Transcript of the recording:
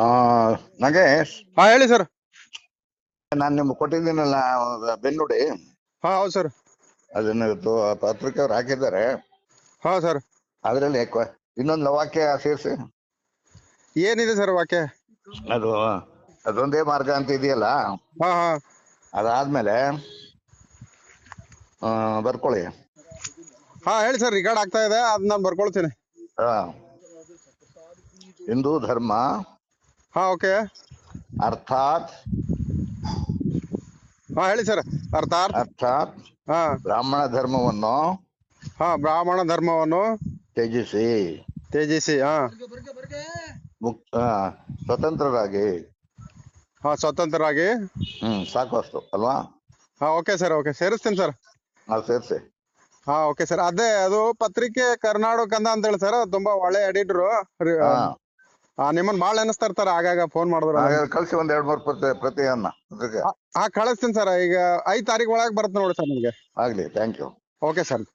ಆ ನಾಗೇಶ್, ಹಾ ಹೇಳಿ ಸರ್. ನಾನು ನಿಮ್ಗೆ ಕೊಟ್ಟಿದ್ದೀನಲ್ಲ ಬೆನ್ನುಡಿ, ಹಾ ಹೌದು ಸರ್. ಅದನ್ನ ಇವತ್ತು ಪತ್ರಿಕೆ ಅವ್ರು ಹಾಕಿದ್ದಾರೆ. ಹಾ ಸರ್. ಅದರಲ್ಲಿ ಇನ್ನೊಂದು ವಾಕ್ಯ ಸೇರಿಸಿ. ಏನಿದೆ ಸರ್ ವಾಕ್ಯ? ಅದು ಅದೊಂದೇ ಮಾರ್ಗ ಅಂತ ಇದೆಯಲ್ಲ, ಹಾ ಹಾ ಅದಾದ್ಮೇಲೆ ಬರ್ಕೊಳ್ಳಿ. ಹಾ ಹೇಳಿ ಸರ್, ರಿಕಾರ್ಡ್ ಆಗ್ತಾ ಇದೆ, ಅದ್ ನಾನು ಬರ್ಕೊಳ್ತೀನಿ. ಆ, ಹಿಂದೂ ಧರ್ಮ ಹಾ ಓಕೆ. ಅರ್ಥಾತ್ ಹಾ ಹೇಳಿ ಸರ್. ಅರ್ಥಾತ್. ಅರ್ಥಾತ್ ಹಾ ಬ್ರಾಹ್ಮಣ ಧರ್ಮವನ್ನು ಹಾ ಬ್ರಾಹ್ಮಣ ಧರ್ಮವನ್ನು ತ್ಯಜಿಸಿ ತ್ಯಜಿಸಿ. ಹಾ ಮುಕ್ತ ಸ್ವತಂತ್ರರಾಗಿ. ಹಾ ಸ್ವತಂತ್ರರಾಗಿ. ಸಾಕು ಅಷ್ಟು ಅಲ್ವಾ? ಹಾ ಓಕೆ ಸರ್, ಓಕೆ ಸೇರಿಸ್ತೀನಿ ಸರ್. ಅದು ಸೇರಿಸಿ. ಹಾ ಓಕೆ ಸರ್. ಅದೇ ಅದು ಪತ್ರಿಕೆ ಕರ್ನಾಡು ಕಂದ ಅಂತ ಹೇಳಿ ಸರ್, ತುಂಬಾ ಒಳ್ಳೆ ಎಡಿಟ್ರು. ಹಾ, ನಿಮ್ಮನ್ನ ಬಾಳ ನೆನೆಸ್ತಾ ಇರ್ತಾರ ಆಗಾಗ ಫೋನ್ ಮಾಡಿದ್ರು. ಹಾಗಾದ್ರೆ ಕಳಿಸಿ ಒಂದ್ 2-3 ಪ್ರತಿಯನ್ನ ಅದಕ್ಕೆ. ಹಾ ಕಳಿಸ್ತೀನಿ ಸರ್. ಈಗ 5 ತಾರೀಕು ಒಳಗೆ ಬರುತ್ತೆ ನೋಡಿ ಸರ್ ನಿಮಗೆ. ಆಗ್ಲಿ, ಥ್ಯಾಂಕ್ ಯು. Okay sir.